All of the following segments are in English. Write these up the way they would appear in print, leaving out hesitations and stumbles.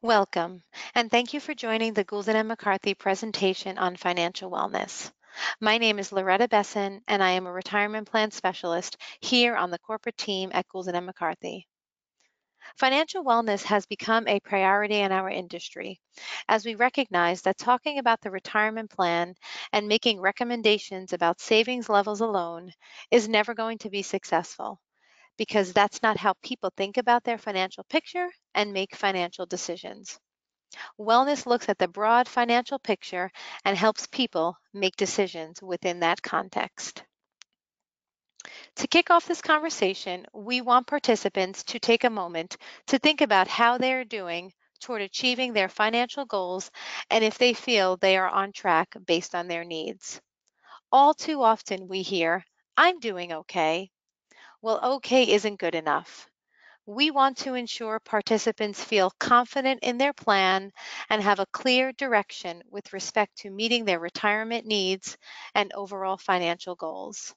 Welcome, and thank you for joining the Goulden and McCarthy presentation on financial wellness. My name is Loretta Besson, and I am a retirement plan specialist here on the corporate team at Goulden and McCarthy. Financial wellness has become a priority in our industry as we recognize that talking about the retirement plan and making recommendations about savings levels alone is never going to be successful because that's not how people think about their financial picture and make financial decisions. Wellness looks at the broad financial picture and helps people make decisions within that context. To kick off this conversation, we want participants to take a moment to think about how they are doing toward achieving their financial goals and if they feel they are on track based on their needs. All too often we hear, I'm doing okay. Well, okay isn't good enough. We want to ensure participants feel confident in their plan and have a clear direction with respect to meeting their retirement needs and overall financial goals.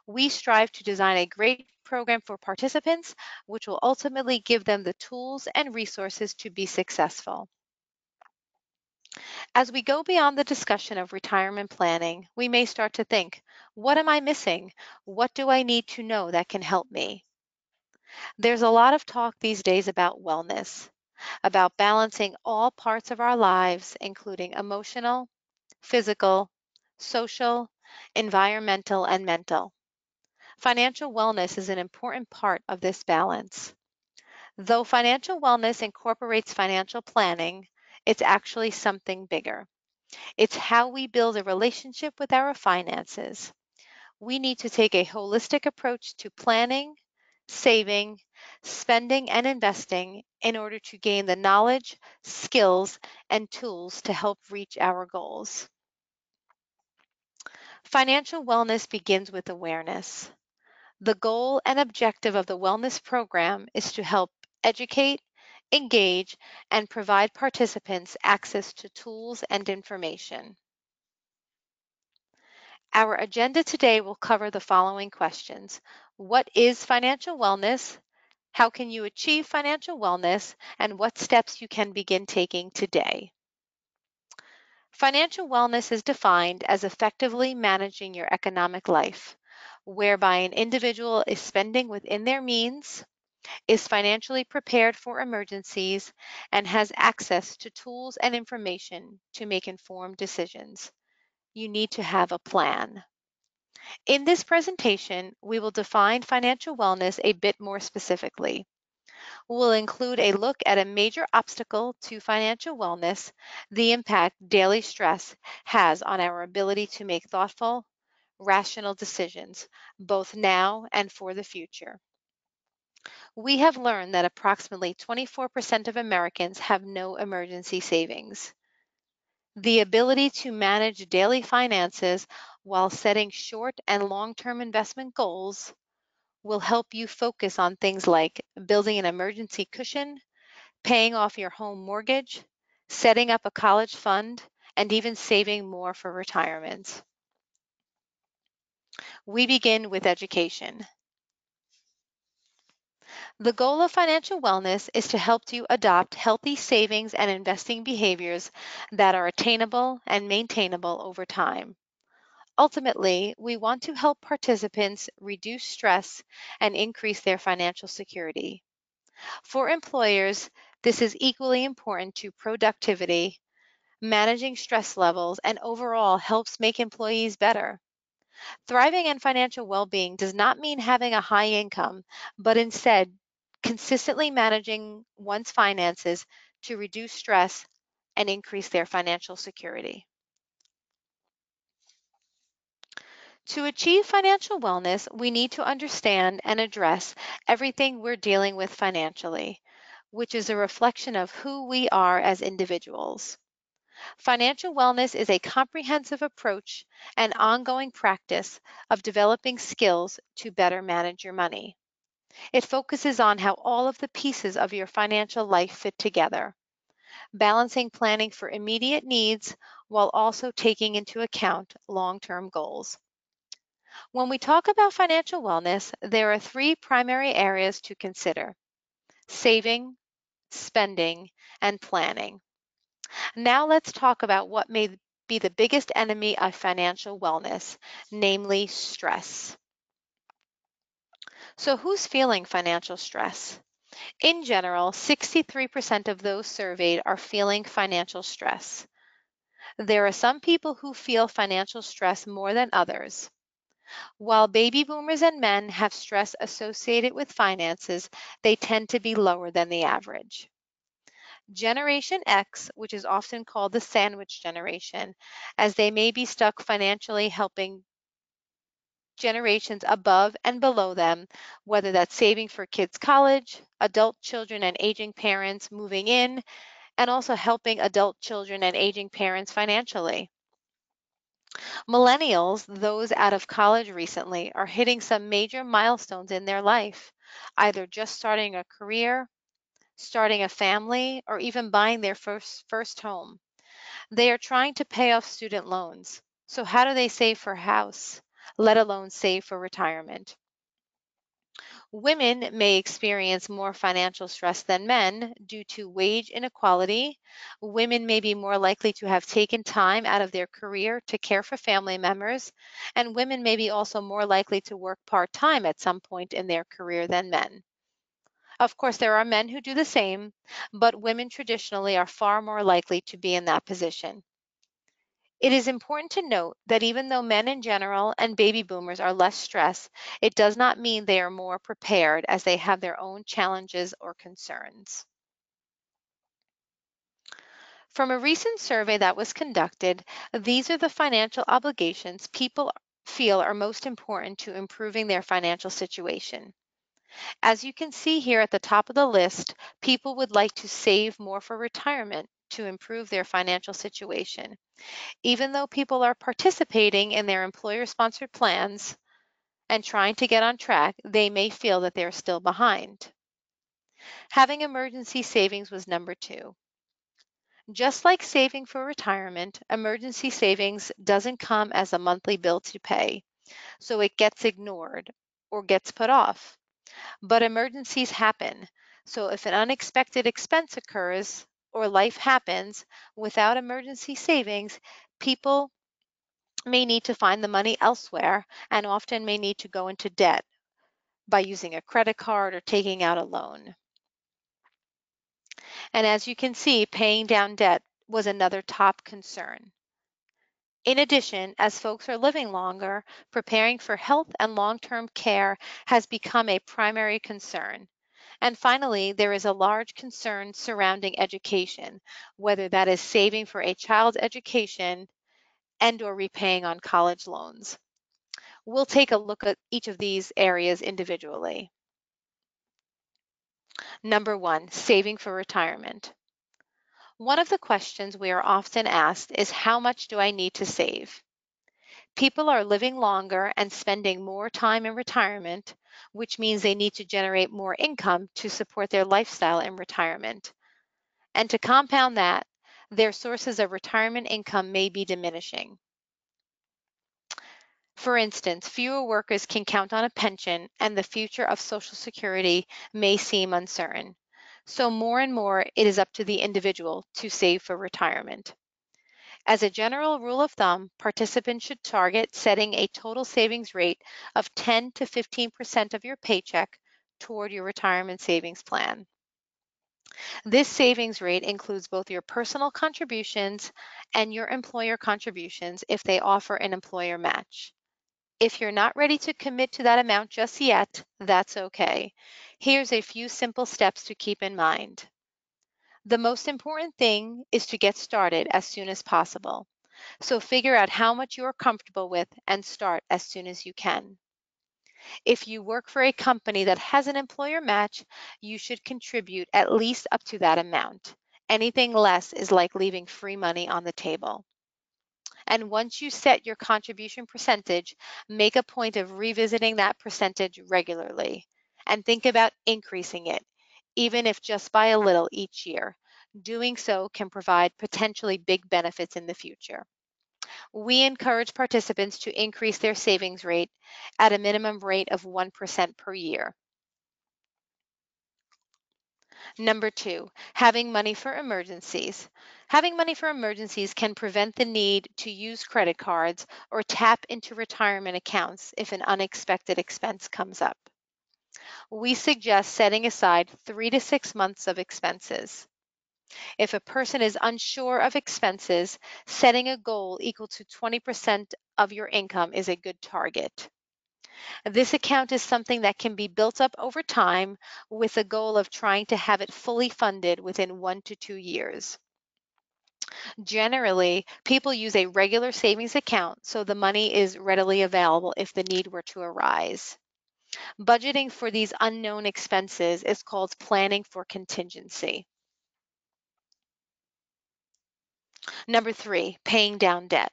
We strive to design a great program for participants, which will ultimately give them the tools and resources to be successful. As we go beyond the discussion of retirement planning, we may start to think, what am I missing? What do I need to know that can help me? There's a lot of talk these days about wellness, about balancing all parts of our lives, including emotional, physical, social, environmental, and mental. Financial wellness is an important part of this balance. Though financial wellness incorporates financial planning, it's actually something bigger. It's how we build a relationship with our finances. We need to take a holistic approach to planning, saving, spending, and investing in order to gain the knowledge, skills, and tools to help reach our goals. Financial wellness begins with awareness. The goal and objective of the wellness program is to help educate, engage, and provide participants access to tools and information. Our agenda today will cover the following questions. What is financial wellness? How can you achieve financial wellness? And what steps you can begin taking today? Financial wellness is defined as effectively managing your economic life, whereby an individual is spending within their means, is financially prepared for emergencies, and has access to tools and information to make informed decisions. You need to have a plan. In this presentation, we will define financial wellness a bit more specifically. We'll include a look at a major obstacle to financial wellness, the impact daily stress has on our ability to make thoughtful, rational decisions, both now and for the future. We have learned that approximately 24% of Americans have no emergency savings. The ability to manage daily finances while setting short and long-term investment goals will help you focus on things like building an emergency cushion, paying off your home mortgage, setting up a college fund, and even saving more for retirement. We begin with education. The goal of financial wellness is to help you adopt healthy savings and investing behaviors that are attainable and maintainable over time. Ultimately, we want to help participants reduce stress and increase their financial security. For employers, this is equally important to productivity, managing stress levels, and overall helps make employees better. Thriving and financial well being does not mean having a high income, but instead, consistently managing one's finances to reduce stress and increase their financial security. To achieve financial wellness, we need to understand and address everything we're dealing with financially, which is a reflection of who we are as individuals. Financial wellness is a comprehensive approach and ongoing practice of developing skills to better manage your money. It focuses on how all of the pieces of your financial life fit together, balancing planning for immediate needs while also taking into account long-term goals. When we talk about financial wellness, there are three primary areas to consider: saving, spending, and planning. Now let's talk about what may be the biggest enemy of financial wellness, namely stress. So who's feeling financial stress? In general, 63% of those surveyed are feeling financial stress. There are some people who feel financial stress more than others. While baby boomers and men have stress associated with finances, they tend to be lower than the average. Generation X, which is often called the sandwich generation, as they may be stuck financially helping generations above and below them, whether that's saving for kids' college, adult children and aging parents moving in, and also helping adult children and aging parents financially. Millennials, those out of college recently, are hitting some major milestones in their life, either just starting a career, starting a family, or even buying their first home. They are trying to pay off student loans. So how do they save for a house, let alone save for retirement? Women may experience more financial stress than men due to wage inequality. Women may be more likely to have taken time out of their career to care for family members, and women may be also more likely to work part-time at some point in their career than men. Of course, there are men who do the same, but women traditionally are far more likely to be in that position. It is important to note that even though men in general and baby boomers are less stressed, it does not mean they are more prepared as they have their own challenges or concerns. From a recent survey that was conducted, these are the financial obligations people feel are most important to improving their financial situation. As you can see here at the top of the list, people would like to save more for retirement to improve their financial situation. Even though people are participating in their employer-sponsored plans and trying to get on track, they may feel that they're still behind. Having emergency savings was number two. Just like saving for retirement, emergency savings doesn't come as a monthly bill to pay, so it gets ignored or gets put off. But emergencies happen, so if an unexpected expense occurs or life happens without emergency savings, people may need to find the money elsewhere and often may need to go into debt by using a credit card or taking out a loan. And as you can see, paying down debt was another top concern. In addition, as folks are living longer, preparing for health and long-term care has become a primary concern. And finally, there is a large concern surrounding education, whether that is saving for a child's education and or repaying on college loans. We'll take a look at each of these areas individually. Number one, saving for retirement. One of the questions we are often asked is, how much do I need to save? People are living longer and spending more time in retirement, which means they need to generate more income to support their lifestyle in retirement. And to compound that, their sources of retirement income may be diminishing. For instance, fewer workers can count on a pension, and the future of Social Security may seem uncertain. So more and more, it is up to the individual to save for retirement. As a general rule of thumb, participants should target setting a total savings rate of 10 to 15% of your paycheck toward your retirement savings plan. This savings rate includes both your personal contributions and your employer contributions if they offer an employer match. If you're not ready to commit to that amount just yet, that's okay. Here's a few simple steps to keep in mind. The most important thing is to get started as soon as possible. So figure out how much you are comfortable with and start as soon as you can. If you work for a company that has an employer match, you should contribute at least up to that amount. Anything less is like leaving free money on the table. And once you set your contribution percentage, make a point of revisiting that percentage regularly and think about increasing it, even if just by a little each year. Doing so can provide potentially big benefits in the future. We encourage participants to increase their savings rate at a minimum rate of 1% per year. Number two, having money for emergencies. Having money for emergencies can prevent the need to use credit cards or tap into retirement accounts if an unexpected expense comes up. We suggest setting aside 3 to 6 months of expenses. If a person is unsure of expenses, setting a goal equal to 20% of your income is a good target. This account is something that can be built up over time with the goal of trying to have it fully funded within 1 to 2 years. Generally, people use a regular savings account so the money is readily available if the need were to arise. Budgeting for these unknown expenses is called planning for contingency. Number three, paying down debt.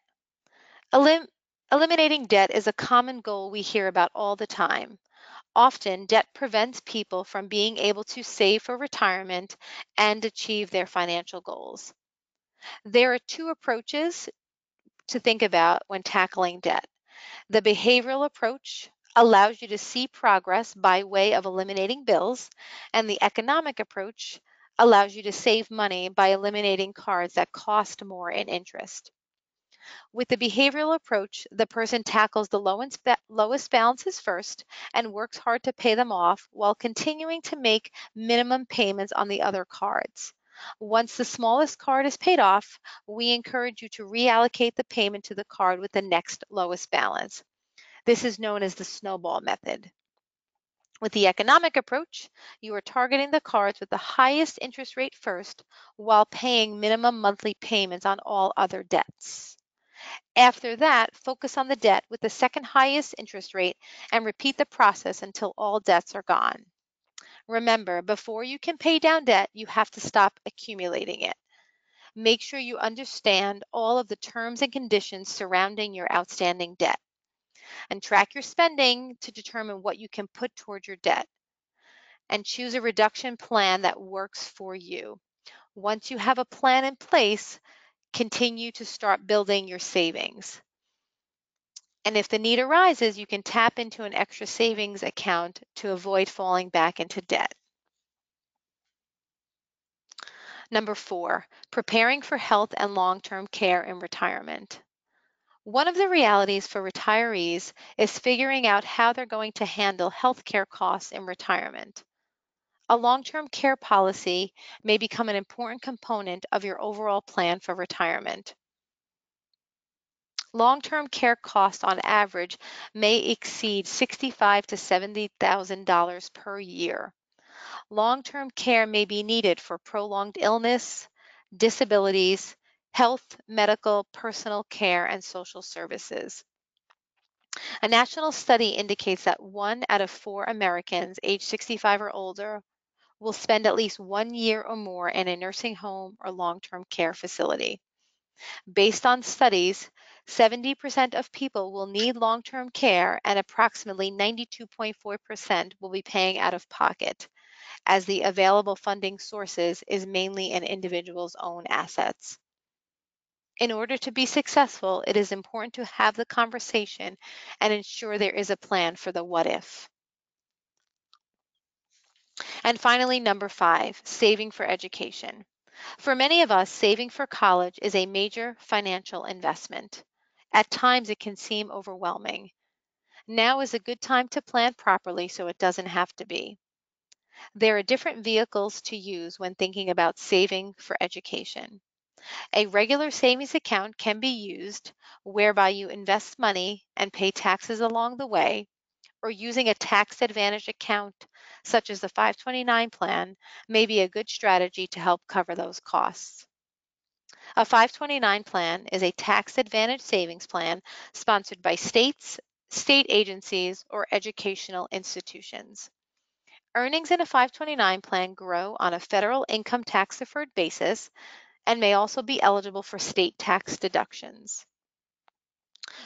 Elim- Eliminating debt is a common goal we hear about all the time. Often, debt prevents people from being able to save for retirement and achieve their financial goals. There are two approaches to think about when tackling debt. The behavioral approach allows you to see progress by way of eliminating bills, and the economic approach allows you to save money by eliminating cards that cost more in interest. With the behavioral approach, the person tackles the lowest balances first and works hard to pay them off while continuing to make minimum payments on the other cards. Once the smallest card is paid off, we encourage you to reallocate the payment to the card with the next lowest balance. This is known as the snowball method. With the economic approach, you are targeting the cards with the highest interest rate first while paying minimum monthly payments on all other debts. After that, focus on the debt with the second highest interest rate and repeat the process until all debts are gone. Remember, before you can pay down debt, you have to stop accumulating it. Make sure you understand all of the terms and conditions surrounding your outstanding debt and track your spending to determine what you can put toward your debt and choose a reduction plan that works for you. Once you have a plan in place, continue to start building your savings. And if the need arises, you can tap into an extra savings account to avoid falling back into debt. Number four, preparing for health and long-term care in retirement. One of the realities for retirees is figuring out how they're going to handle healthcare costs in retirement. A long-term care policy may become an important component of your overall plan for retirement. Long-term care costs on average may exceed $65,000 to $70,000 per year. Long-term care may be needed for prolonged illness, disabilities, health, medical, personal care, and social services. A national study indicates that 1 out of 4 Americans aged 65 or older will spend at least 1 year or more in a nursing home or long-term care facility. Based on studies, 70% of people will need long-term care and approximately 92.4% will be paying out of pocket, as the available funding sources is mainly an individual's own assets. In order to be successful, it is important to have the conversation and ensure there is a plan for the what if. And finally, number five, saving for education. For many of us, saving for college is a major financial investment. At times, it can seem overwhelming. Now is a good time to plan properly so it doesn't have to be. There are different vehicles to use when thinking about saving for education. A regular savings account can be used whereby you invest money and pay taxes along the way, or using a tax advantage account such as the 529 plan may be a good strategy to help cover those costs. A 529 plan is a tax advantage savings plan sponsored by states, state agencies, or educational institutions. Earnings in a 529 plan grow on a federal income tax deferred basis and may also be eligible for state tax deductions.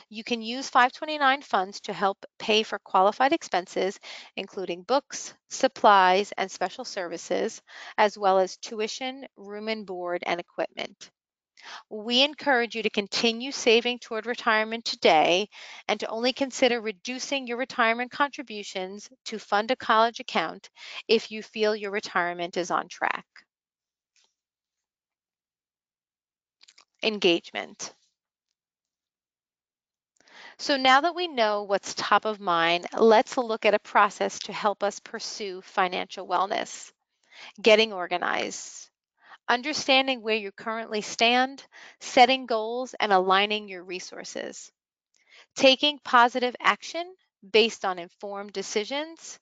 You can use 529 funds to help pay for qualified expenses, including books, supplies, and special services, as well as tuition, room and board, and equipment. We encourage you to continue saving toward retirement today and to only consider reducing your retirement contributions to fund a college account if you feel your retirement is on track. Engagement. So now that we know what's top of mind, let's look at a process to help us pursue financial wellness. Getting organized. Understanding where you currently stand, setting goals, and aligning your resources. Taking positive action based on informed decisions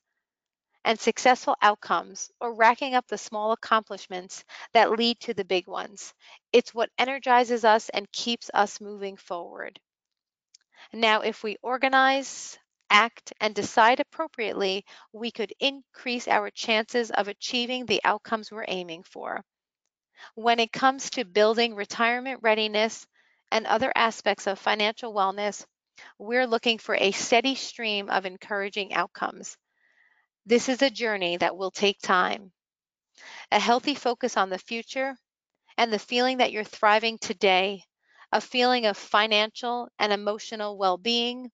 and successful outcomes, or racking up the small accomplishments that lead to the big ones. It's what energizes us and keeps us moving forward. Now, if we organize, act, and decide appropriately, we could increase our chances of achieving the outcomes we're aiming for. When it comes to building retirement readiness and other aspects of financial wellness, we're looking for a steady stream of encouraging outcomes. This is a journey that will take time. A healthy focus on the future and the feeling that you're thriving today, a feeling of financial and emotional well being,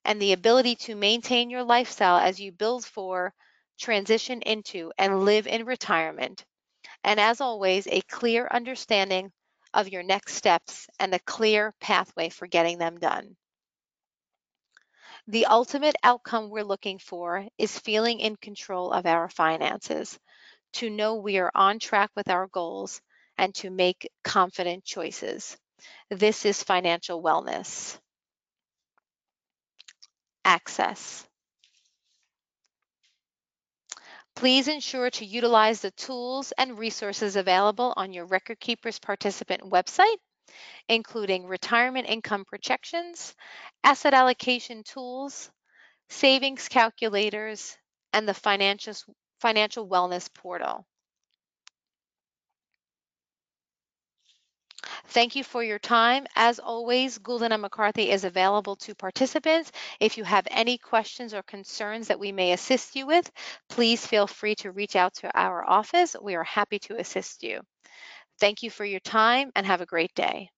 and the ability to maintain your lifestyle as you build for, transition into, and live in retirement. And as always, a clear understanding of your next steps and a clear pathway for getting them done. The ultimate outcome we're looking for is feeling in control of our finances, to know we are on track with our goals, and to make confident choices. This is financial wellness. Access. Please ensure to utilize the tools and resources available on your Record Keepers participant website, including retirement income projections, asset allocation tools, savings calculators, and the financial wellness portal. Thank you for your time. As always, Goulden and McCarthy is available to participants. If you have any questions or concerns that we may assist you with, please feel free to reach out to our office. We are happy to assist you. Thank you for your time and have a great day.